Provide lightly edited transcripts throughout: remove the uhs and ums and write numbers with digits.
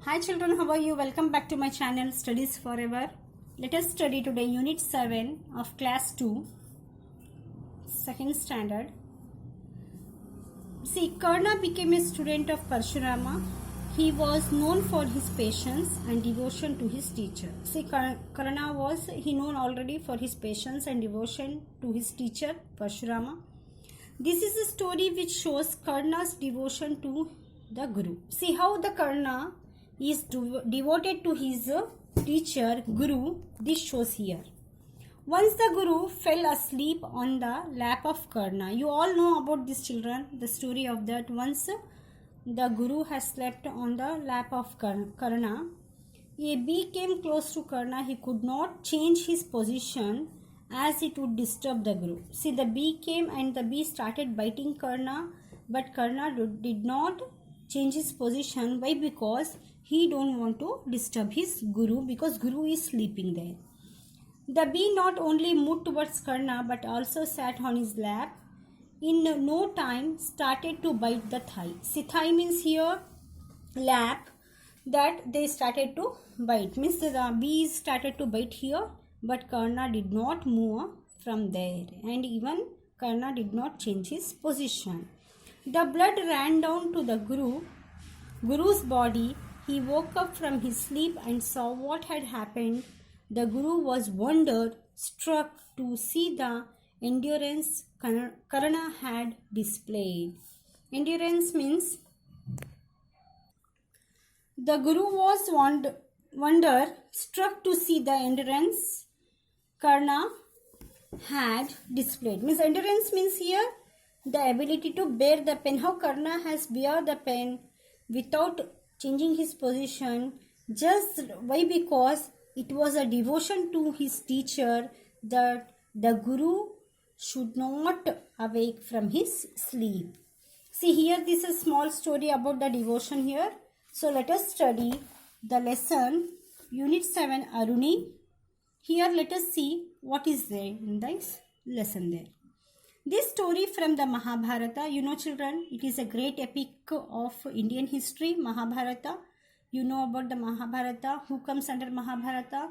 Hi children, how are you? Welcome back to my channel Studies Forever. Let us study today Unit 7 of Class 2, second standard. See, Karna became a student of Parshurama. He was known for his patience and devotion to his teacher. See, Karna was known already for his patience and devotion to his teacher Parshurama. This is a story which shows Karna's devotion to the Guru. See how the Karna is devoted to his teacher Guru. This shows here. Once the Guru fell asleep on the lap of Karna. You all know about this, children, the story of that. Once the Guru has slept on the lap of Karna, a bee came close to Karna. He could not change his position as it would disturb the Guru. See, the bee came and the bee started biting Karna, but Karna did not change his position. Why? Because he don't want to disturb his Guru, because Guru is sleeping there. The bee not only moved towards Karna but also sat on his lap. In no time started to bite the thigh. See, thigh means here lap, that they started to bite. Means the bees started to bite here, but Karna did not move from there, and even Karna did not change his position. The blood ran down to the Guru's body. He woke up from his sleep and saw what had happened. The Guru was wonder-struck to see the endurance Karna had displayed. Endurance means the Guru was wonder-struck to see the endurance Karna had displayed. Means endurance means here the ability to bear the pain. How Karna has bear the pain without changing his position. Just why? Because it was a devotion to his teacher that the Guru should not awake from his sleep. See here, this is a small story about the devotion here. So let us study the lesson Unit 7 Aruni. Here let us see what is there in this lesson there. This story from the Mahabharata, you know children, it is a great epic of Indian history, Mahabharata. You know about the Mahabharata. Who comes under Mahabharata?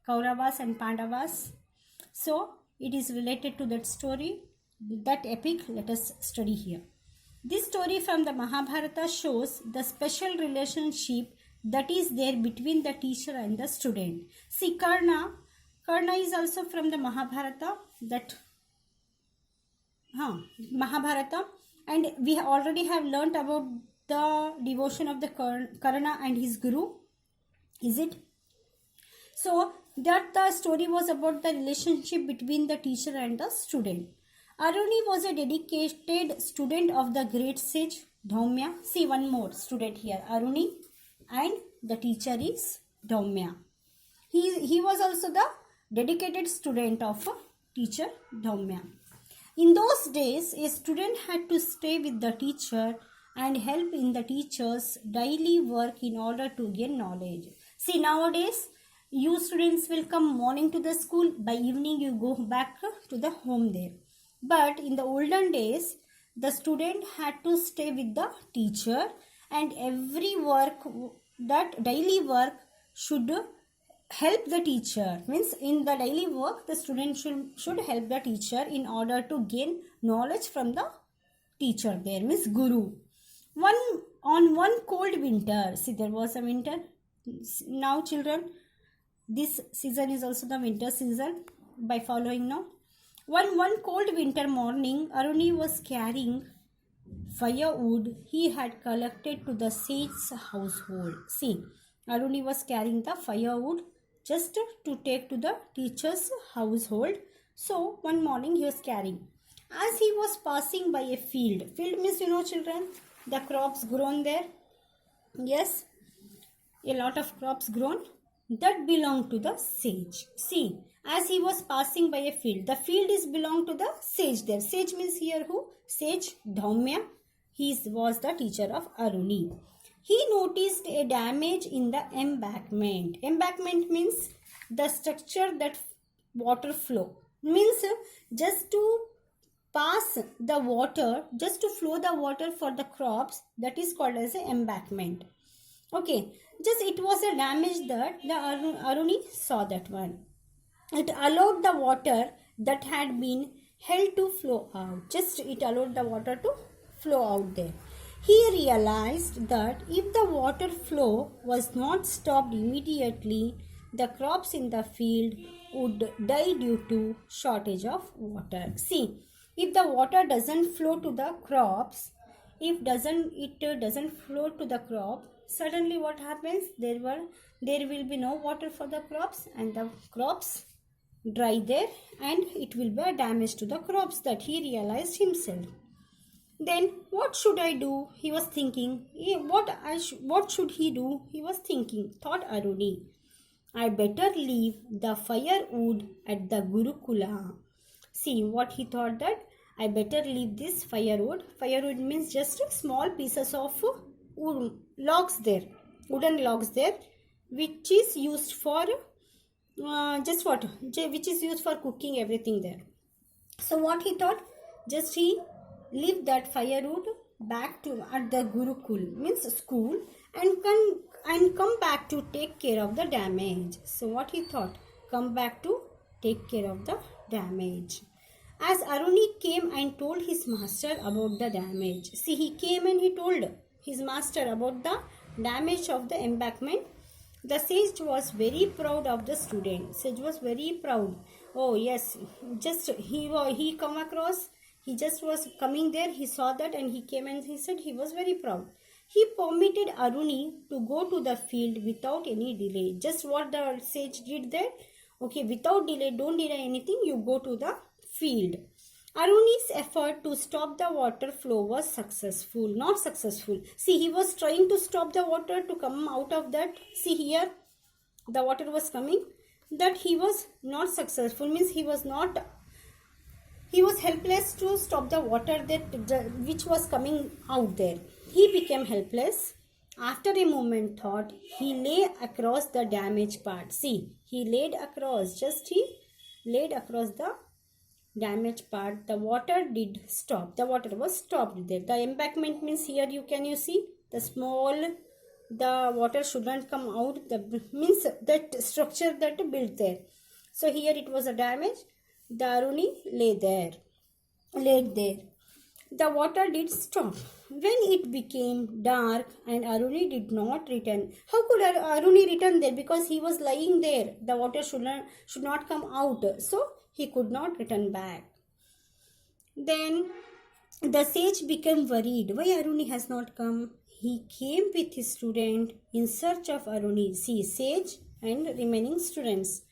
Kauravas and Pandavas. So it is related to that story, that epic. Let us study here. This story from the Mahabharata shows the special relationship that is there between the teacher and the student. See, Karna is also from the Mahabharata, Mahabharata, and we already have learnt about the devotion of the Karna and his Guru. Is it? So that the story was about the relationship between the teacher and the student. Aruni was a dedicated student of the great sage Dhaumya. See, one more student here, Aruni, and the teacher is Dhaumya. He was also the dedicated student of teacher Dhaumya. In those days, a student had to stay with the teacher and help in the teacher's daily work in order to gain knowledge. See, nowadays, you students will come morning to the school, by evening you go back to the home there. But in the olden days, the student had to stay with the teacher, and every work, that daily work, should help the teacher. Means in the daily work, the student should help the teacher in order to gain knowledge from the teacher there, means Guru. On one cold winter, see, there was a winter. Now children, this season is also the winter season by following now. One cold winter morning, Aruni was carrying firewood he had collected to the sage's household. See, Aruni was carrying the firewood just to take to the teacher's household. So one morning he was carrying. As he was passing by a field means, you know children, the crops grown there. Yes, a lot of crops grown that belong to the sage. See, as he was passing by a field, the field is belong to the sage there. Sage means here who? Sage Dhaumya. He was the teacher of Aruni. He noticed a damage in the embankment. Embankment means the structure that water flow. Means just to pass the water, just to flow the water for the crops, that is called as an embankment. Okay, just it was a damage that the Aruni saw that one. It allowed the water that had been held to flow out. Just it allowed the water to flow out there. He realized that if the water flow was not stopped immediately, the crops in the field would die due to shortage of water. See, if the water doesn't flow to the crops, if doesn't flow to the crop, suddenly what happens? There will be no water for the crops, and the crops dry there, and it will be a damage to the crops. That he realized himself. Then what should I do? He was thinking. What should he do? He was thinking. Thought Aruni. I better leave the firewood at the Gurukula. See what he thought, that I better leave this firewood. Firewood means just small pieces of logs there, wooden logs there, which is used for which is used for cooking everything there. So what he thought, just he leave that firewood back to at the Gurukul, means school, and come back to take care of the damage. So what he thought, come back to take care of the damage. As Aruni came and told his master about the damage. See, he came and he told his master about the damage of the embankment. The sage was very proud of the student. Sage was very proud. Oh yes, just he come across. He just was coming there. He saw that and he came and he said he was very proud. He permitted Aruni to go to the field without any delay. Just what the sage did there. Okay, without delay, don't delay anything. You go to the field. Aruni's effort to stop the water flow was successful. Not successful. See, he was trying to stop the water to come out of that. See here, the water was coming. That he was not successful, means he was helpless to stop the water which was coming out there. He became helpless. After a moment thought, he lay across the damaged part. See, he laid across the damaged part. The water did stop. The water was stopped there. The embankment means here you see the water shouldn't come out. The means that structure that built there. So here it was a damage. The Aruni laid there. The water did stop. When it became dark and Aruni did not return. How could Aruni return there? Because he was lying there. The water should not come out. So he could not return back. Then the sage became worried. Why Aruni has not come? He came with his student in search of Aruni. See, sage and remaining students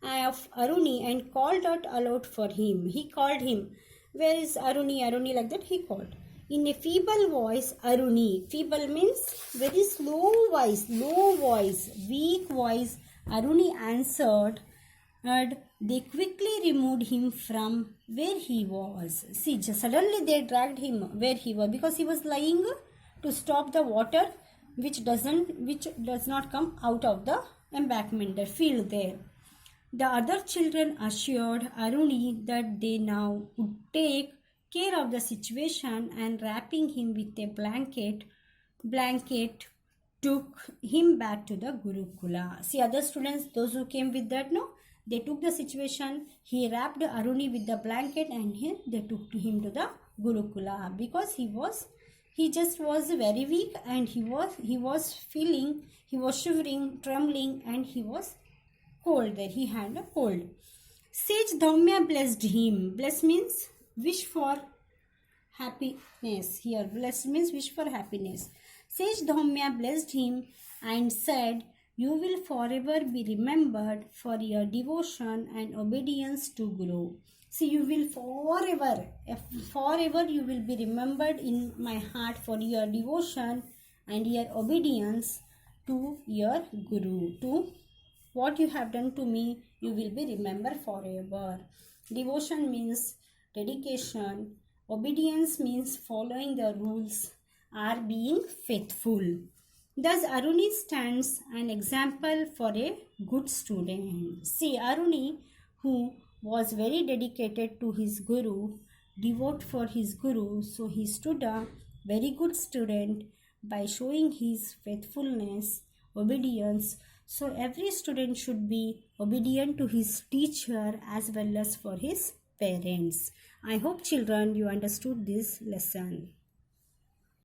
of Aruni, and called out aloud for him. He called him. Where is Aruni? Aruni, like that he called. In a feeble voice, Aruni. Feeble means very slow voice, weak voice. Aruni answered, and they quickly removed him from where he was. See, suddenly they dragged him where he was, because he was lying to stop the water which does not come out of the embankment, the field there. The other children assured Aruni that they now would take care of the situation, and wrapping him with a blanket took him back to the Gurukula. See, other students, those who came with that, no, they took the situation. He wrapped Aruni with the blanket and they took him to the Gurukula, because he just was very weak, and he was shivering, trembling, and he was cold there. He had a cold. Sage Dhaumya blessed him. Bless means wish for happiness. Here, blessed means wish for happiness. Sage Dhaumya blessed him and said, "You will forever be remembered for your devotion and obedience to Guru." See, you will forever you will be remembered in my heart for your devotion and your obedience to your Guru. To what you have done to me, you will be remembered forever. Devotion means dedication. Obedience means following the rules or being faithful. Thus, Aruni stands an example for a good student. See, Aruni, who was very dedicated to his Guru, devote for his Guru, so he stood a very good student, by showing his faithfulness, obedience. So every student should be obedient to his teacher as well as for his parents. I hope children you understood this lesson.